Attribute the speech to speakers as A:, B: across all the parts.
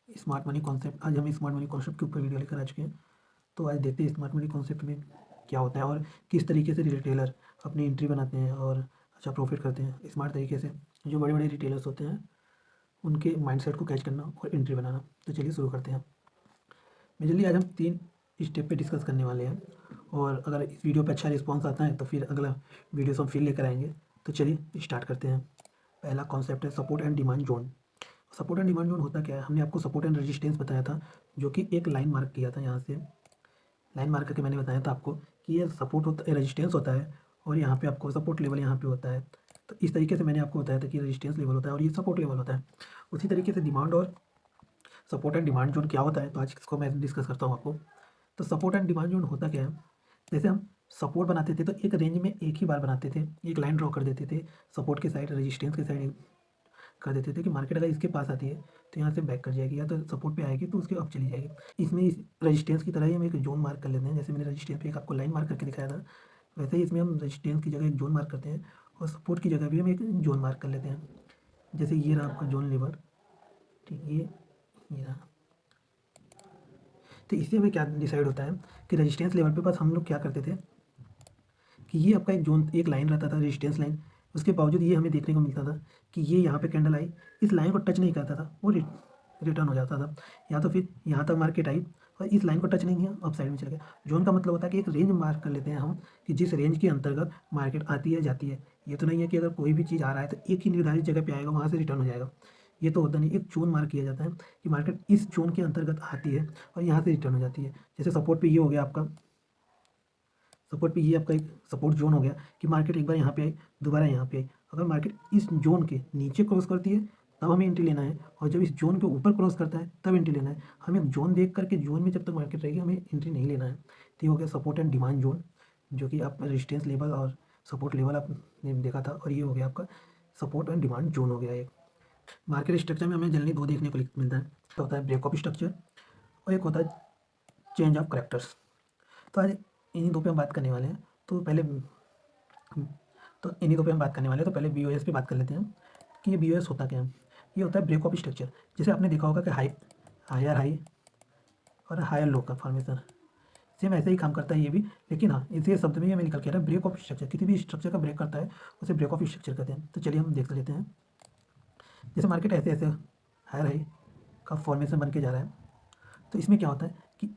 A: Smart money concept. आज हम smart money concept के ऊपर वीडियो लेकर आ चुके हैं। तो आज देखते हैं स्मार्ट मनी कॉन्सेप्ट में क्या होता है और किस तरीके से रिटेलर अपनी एंट्री बनाते हैं और अच्छा प्रॉफिट करते हैं स्मार्ट तरीके से। जो बड़े बड़े रिटेलर्स होते हैं उनके माइंडसेट को कैच करना और एंट्री बनाना। तो चलिए शुरू करते हैं। मेजरली आज हम 3 स्टेप पे डिस्कस करने वाले हैं, और अगर इस वीडियो पे अच्छा रिस्पॉन्स आता है तो फिर अगला वीडियोस हम फिर लेकर आएंगे। तो चलिए स्टार्ट करते हैं। पहला कॉन्सेप्ट है support and demand zone. Support and demand zone होता क्या है? हमने आपको सपोर्ट एंड रेजिस्टेंस बताया था, जो कि एक लाइन मार्क किया था। यहाँ से लाइन मार्क करके मैंने बताया था आपको कि ये सपोर्ट होता है, रेजिस्टेंस होता है, और यहाँ पे आपको सपोर्ट लेवल यहाँ पे होता है। तो इस तरीके से मैंने आपको बताया था कि रेजिस्टेंस लेवल होता है और ये सपोर्ट लेवल होता है। उसी तरीके से डिमांड और सपोर्ट एंड डिमांड जोन क्या होता है, तो आज इसको मैं डिस्कस करता हूँ आपको। तो सपोर्ट एंड डिमांड जोन होता क्या है? जैसे हम सपोर्ट बनाते थे तो एक रेंज में एक ही बार बनाते थे, एक लाइन ड्रॉ कर देते थे सपोर्ट के साइड, रेजिस्टेंस के साइड कर देते थे कि मार्केट अगर इसके पास आती है तो यहाँ से बैक कर जाएगी, या तो सपोर्ट पे आएगी तो उसके अब चली जाएगी। इसमें इस रजिस्टेंस की तरह ही हम एक जोन मार्क कर लेते हैं। जैसे मैंने रजिस्टेंस पे एक आपको लाइन मार्क करके दिखाया था, वैसे ही इसमें हम रजिस्टेंस की जगह एक जोन मार्क करते हैं और सपोर्ट की जगह भी हम एक जोन मार्क कर लेते हैं। जैसे ये रहा आपका जोन लेवल, ठीक, ये रहा। तो इससे हमें क्या डिसाइड होता है कि रजिस्टेंस लेवल पे बस हम लोग क्या करते थे कि ये आपका एक जोन, एक लाइन रहता था रेजिस्टेंस लाइन। उसके बावजूद ये हमें देखने को मिलता था कि ये यहाँ पे कैंडल आई, इस लाइन को टच नहीं करता था, वो रिटर्न हो जाता था। या तो फिर यहाँ तक मार्केट आई और इस लाइन को टच नहीं किया, अप साइड में चल गया। जोन का मतलब होता है कि एक रेंज मार्क कर लेते हैं हम कि जिस रेंज के अंतर्गत मार्केट आती है जाती है। ये तो नहीं है कि अगर कोई भी चीज़ आ रहा है तो एक ही निर्धारित जगह पे आएगा, वहाँ से रिटर्न हो जाएगा। ये तो होता नहीं। एक जोन मार्क किया जाता है कि मार्केट इस जोन के अंतर्गत आती है और यहाँ से रिटर्न हो जाती है। जैसे सपोर्ट पे ये हो गया आपका, सपोर्ट पे ये आपका एक सपोर्ट जोन हो गया कि मार्केट एक बार यहाँ पे आई, दोबारा यहाँ पे आई। अगर मार्केट इस जोन के नीचे क्रॉस करती है तब हमें एंट्री लेना है, और जब इस जोन के ऊपर क्रॉस करता है तब एंट्री लेना है। हमें जोन देख करके जोन में जब तक मार्केट रहेगी हमें एंट्री नहीं लेना है। तो ये हो गया सपोर्ट एंड डिमांड जोन, जो कि आप रेजिस्टेंस लेवल और सपोर्ट लेवल आपने देखा था, और ये हो गया आपका सपोर्ट एंड डिमांड जोन हो गया एक। मार्केट स्ट्रक्चर में हमें जनरली दो देखने को मिलता है। एक होता है ब्रेक ऑफ स्ट्रक्चर और एक होता है चेंज ऑफ करेक्टर्स। तो आज इन्हीं दो पे हम बात करने वाले हैं। तो पहले तो इन्हीं दो पे हम बात करने वाले हैं। तो पहले बीओएस पे बात कर लेते हैं कि ये बीओएस होता क्या है। ये होता है ब्रेक ऑफ स्ट्रक्चर। जैसे आपने देखा होगा कि हायर हाई और हायर लो का फॉर्मेशन सेम ऐसे ही काम करता है ये भी। लेकिन हाँ, इसी शब्द में ये मैं निकल के आ रहा है ब्रेक ऑफ स्ट्रक्चर। किसी भी स्ट्रक्चर का ब्रेक करता है उसे ब्रेक ऑफ स्ट्रक्चर कहते हैं। तो चलिए हम देख लेते हैं। जैसे मार्केट ऐसे ऐसे हायर हाई का फॉर्मेशन बन के जा रहा है, तो इसमें क्या होता है कि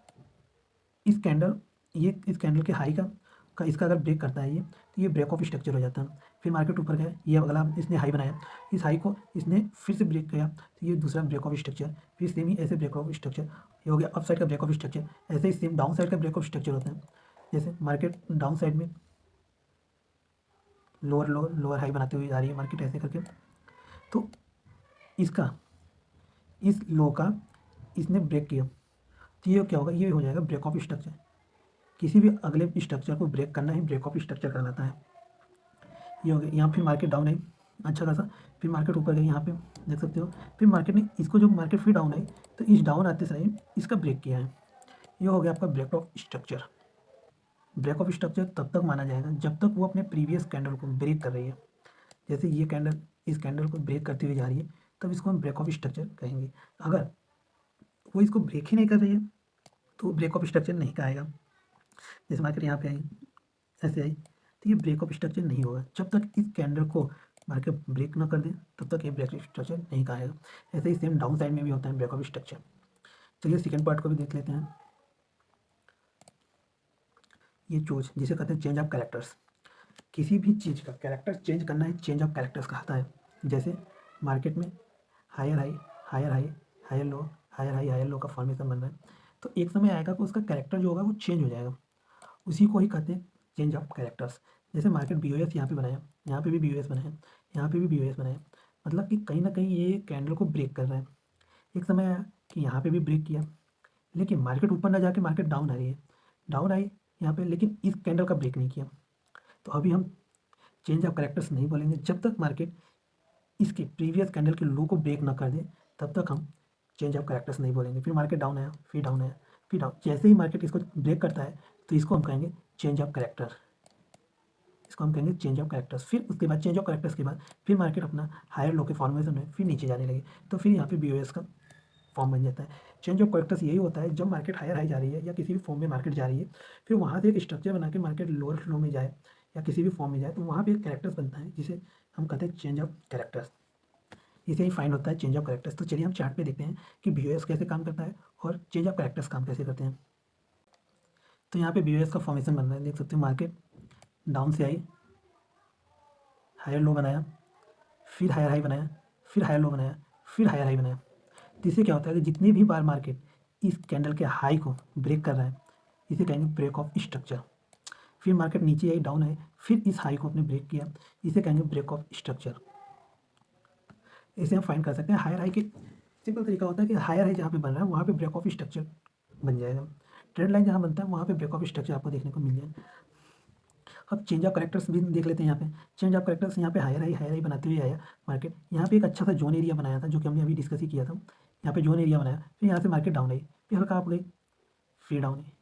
A: इस कैंडल ये इस कैंडल के हाई का इसका अगर ब्रेक करता है ये, तो ये ब्रेक ऑफ स्ट्रक्चर हो जाता है। फिर मार्केट ऊपर गया, ये अगला इसने हाई बनाया, इस हाई को इसने फिर से ब्रेक किया, तो ये दूसरा ब्रेक ऑफ स्ट्रक्चर। फिर सेम ही ऐसे ब्रेक ऑफ स्ट्रक्चर, ये हो गया अप साइड का ब्रेक ऑफ स्ट्रक्चर। ऐसे ही सेम डाउन साइड का ब्रेक ऑफ स्ट्रक्चर होता है। जैसे मार्केट डाउन साइड में लोअर लो लोअर हाई बनाते हुए जा रही है मार्केट ऐसे करके, तो इसका इस लो का इसने ब्रेक किया, तो ये क्या होगा, ये हो जाएगा ब्रेक ऑफ स्ट्रक्चर। किसी भी अगले स्ट्रक्चर को ब्रेक करना ही ब्रेक ऑफ स्ट्रक्चर कहलाता है। ये हो गया। यहाँ फिर मार्केट डाउन आई अच्छा खासा, फिर मार्केट ऊपर गई, यहाँ पे देख सकते हो। फिर मार्केट ने इसको, जो मार्केट फिर डाउन आई, तो इस डाउन आते समय इसका ब्रेक किया है। ये हो गया आपका break of structure. Break of structure तब तक माना जाएगा जब तक वो अपने प्रीवियस कैंडल को ब्रेक कर रही है। जैसे ये कैंडल इस कैंडल को ब्रेक करती हुई जा रही है, तब इसको हम ब्रेक ऑफ स्ट्रक्चर कहेंगे। अगर वो इसको ब्रेक ही नहीं कर रही है तो ब्रेक ऑफ स्ट्रक्चर नहीं कहेगा। जैसे मार्केट यहाँ पे आई, ऐसे आई, तो ये ब्रेक ऑफ स्ट्रक्चर नहीं होगा। जब तक इस कैंडल को मार्केट ब्रेक ना कर दे तब तक ये ब्रेक ऑफ स्ट्रक्चर नहीं कहेगा। ऐसे ही सेम डाउन साइड में भी होता है ब्रेक ऑफ स्ट्रक्चर। चलिए सेकंड पार्ट को भी देख लेते हैं। ये चोज जिसे कहते हैं चेंज ऑफ कैरेक्टर्स। किसी भी चीज़ का कैरेक्टर चेंज करना है चेंज ऑफ कैरेक्टर्स कहता है। जैसे मार्केट में higher high higher high higher low higher high higher low का फॉर्मेशन बन रहा है, तो एक समय आएगा कि उसका कैरेक्टर जो होगा वो चेंज हो जाएगा। उसी को ही कहते हैं चेंज ऑफ कैरेक्टर्स। जैसे मार्केट बी ओ एस यहाँ पे बनाया, यहाँ पे भी बी ओ एस बनाया, यहाँ पे भी बी ओ एस बनाया, मतलब कि कहीं ना कहीं ये कैंडल को ब्रेक कर रहा है। एक समय आया कि यहाँ पे भी ब्रेक किया, लेकिन मार्केट ऊपर ना जाके मार्केट डाउन आ रही है, डाउन आई यहाँ पे, लेकिन इस कैंडल का ब्रेक नहीं किया। तो अभी हम चेंज ऑफ कैरेक्टर्स नहीं बोलेंगे जब तक मार्केट इसके प्रीवियस कैंडल के लो को ब्रेक ना कर दे, तब तक हम चेंज ऑफ कैरेक्टर्स नहीं बोलेंगे। फिर मार्केट डाउन आया, फिर डाउन आया, फिर डाउन, जैसे ही मार्केट इसको ब्रेक करता है तो इसको हम कहेंगे चेंज ऑफ कैरेक्टर। इसको हम कहेंगे चेंज ऑफ कैरेक्टर्स। फिर उसके बाद चेंज ऑफ कैरेक्टर्स के बाद फिर मार्केट अपना हायर लो के फॉर्मेशन में फिर नीचे जाने लगे, तो फिर यहाँ पे बी का फॉर्म बन जाता है। चेंज ऑफ करेक्टर्स यही होता है जब मार्केट हायर हाई जा रही है या किसी भी फॉर्म में मार्केट जा रही है, फिर वहाँ से एक स्ट्रक्चर बना के मार्केट लोअर फ्लो में जाए या किसी भी फॉर्म में जाए, तो वहाँ पे एक कैरेक्टर्स बनता है जिसे हम कहते हैं चेंज ऑफ कैरेक्टर्स। इसे ही फाइंड होता है चेंज ऑफ कैरेक्टर्स। तो चलिए हम चार्ट पे देखते हैं कि बीओएस कैसे काम करता है और चेंज ऑफ कैरेक्टर्स काम कैसे करते हैं। तो यहाँ पे बीओएस का फॉर्मेशन बन रहा है, देख सकते हैं मार्केट डाउन से आई, हायर लो बनाया, फिर हायर हाई बनाया, फिर हायर लो बनाया, फिर हायर हाई बनाया। तो इससे क्या होता है कि जितनी भी बार मार्केट इस कैंडल के हाई को ब्रेक कर रहा है, इसे कहेंगे ब्रेक ऑफ स्ट्रक्चर। फिर मार्केट नीचे आई, डाउन है, फिर इस हाई को अपने ब्रेक किया, इसे कहेंगे ब्रेक ऑफ स्ट्रक्चर। इसे हम फाइंड कर सकते हैं हायर हाई के। सिंपल तरीका होता है कि हायर हाई जहाँ पे बन रहा है वहाँ पे ब्रेक ऑफ स्ट्रक्चर बन जाएगा। ट्रेंड लाइन जहाँ बनता है वहाँ पे ब्रेक ऑफ स्ट्रक्चर आपको देखने को मिल जाए। अब चेंज ऑफ करेक्टर्स भी देख लेते हैं। यहाँ पे चेंज ऑफ करेक्टर्स यहाँ पे हायर हाई बनाते हुए आया मार्केट। यहाँ पे एक अच्छा सा जोन एरिया बनाया था जो कि हमने अभी डिस्कस ही किया था। यहाँ पे जोन एरिया बनाया, फिर यहाँ से मार्केट डाउन आई, फिर हल्का अप गई, फिर डाउन आई,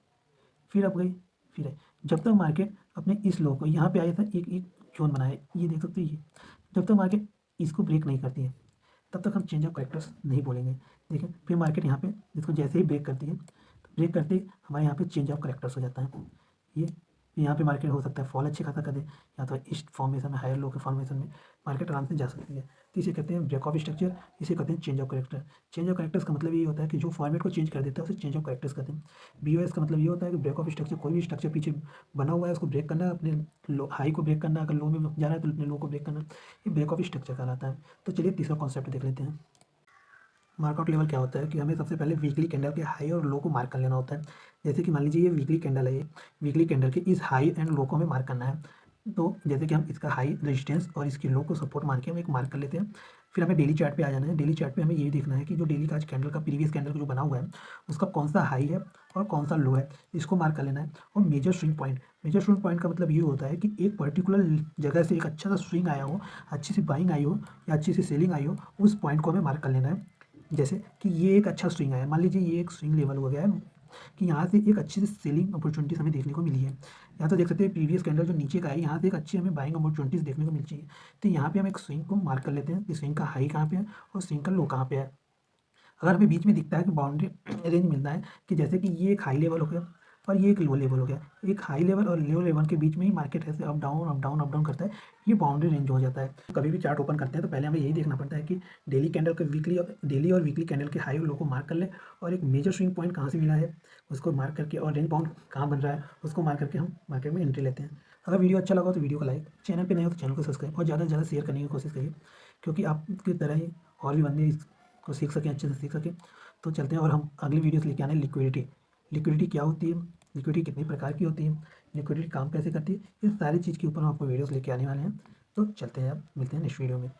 A: फिर अप गई, फिर आई। जब तक मार्केट अपने इस लो को यहाँ पे आया था, एक एक जोन बनाया, ये देख सकते हो ये। जब तक मार्केट इसको ब्रेक नहीं करती है तब तक हम चेंज ऑफ करेक्टर्स नहीं बोलेंगे। देखें फिर मार्केट यहाँ पे इसको जैसे ही ब्रेक करती है, तो ब्रेक करते ही हमारे यहाँ पे चेंज ऑफ करेक्टर्स हो जाता है। ये यहाँ पे मार्केट हो सकता है फॉल अच्छे खासा कर दे, या तो इस फॉर्मेशन में हायर लो के फॉर्मेशन में मार्केट आराम से जा सकती है। तो इसे कहते हैं ब्रेक ऑफ स्ट्रक्चर, इसे कहते हैं change of character. Change of characters का मतलब ये होता है कि जो फॉर्मेट को चेंज कर देता है उसे चेंज ऑफ करेक्टर्स कहते हैं। बीओएस का मतलब ये होता है कि ब्रेक ऑफ स्ट्रक्चर, कोई भी स्ट्रक्चर पीछे बना हुआ है उसको ब्रेक करना है, अपने लो हाई को ब्रेक करना है, अगर लो में जाना है तो अपने लो को ब्रेक करना, ये ब्रेक ऑफ स्ट्रक्चर कहलाता है। तो चलिए तीसरा कॉन्सेप्ट देख लेते हैं। मार्कआउट लेवल क्या होता है कि हमें सबसे पहले वीकली कैंडल के हाई और लो को मार्क कर लेना होता है। जैसे कि मान लीजिए ये वीकली कैंडल है, ये वीकली कैंडल के इस हाई एंड लो को हमें मार्क करना है। तो जैसे कि हम इसका हाई रेजिस्टेंस और इसकी लो को सपोर्ट मान के हम एक मार्क कर लेते हैं। फिर हमें डेली चार्ट पे आ जाना है। डेली चार्ट पे हमें ये देखना है कि जो डेली का आज कैंडल का प्रीवियस कैंडल का जो बना हुआ है उसका कौन सा हाई है और कौन सा लो है, इसको मार्क कर लेना है। और मेजर स्विंग पॉइंट का मतलब ये होता है कि एक पर्टिकुलर जगह से एक अच्छा सा स्विंग आया हो, अच्छी सी बाइंग आई हो या अच्छी सी सेलिंग आई हो, उस पॉइंट को हमें मार्क कर लेना है। जैसे कि ये एक अच्छा स्विंग आया, मान लीजिए ये एक स्विंग लेवल हो गया है कि यहाँ से एक अच्छी सी सेलिंग अपॉर्चुनिटीज हमें देखने को मिली है। यहाँ तो देख सकते हैं प्रीवियस कैंडल जो नीचे का है, यहाँ से एक अच्छी हमें बाइंग अपॉर्चुनिटीज देखने को मिल चाहिए। तो यहाँ पे हम एक स्विंग को मार्क कर लेते हैं कि स्विंग का हाई कहाँ पे है और स्विंग का लो कहाँ पे है। अगर हमें बीच में दिखता है कि बाउंड्री रेंज मिलता है कि जैसे कि ये एक हाई लेवल हो गया और ये एक लो लेवल हो गया, एक हाई लेवल और लो लेवल के बीच में ही मार्केट ऐसे up down up down up down करता है, ये बाउंड्री रेंज हो जाता है। कभी भी चार्ट ओपन करते हैं तो पहले हमें यही देखना पड़ता है कि डेली कैंडल के डेली और वीकली कैंडल के हाई और लो को मार्क कर ले और एक मेजर स्विंग पॉइंट कहाँ से मिला है उसको मार्क करके, और रेंज बाउंड कहाँ बन रहा है उसको मार्क करके हम मार्केट में एंट्री लेते हैं। अगर वीडियो अच्छा लगा तो वीडियो को लाइक, चैनल पर नए हो तो चैनल को सब्सक्राइब और ज़्यादा से ज़्यादा शेयर करने की कोशिश करिए, क्योंकि आपकी तरह ही और भी बंदे इसको सीख सकें, अच्छे से सीख सकें। तो चलते हैं और हम अगली वीडियोस लेके आने लिक्विडिटी। लिक्विडिटी क्या होती है, लिक्विडिटी कितने प्रकार की होती है, लिक्विडिटी काम कैसे करती है, इस सारी चीज़ के ऊपर हम आपको वीडियोस लेके आने वाले हैं। तो चलते हैं, अब मिलते हैं नेक्स्ट वीडियो में।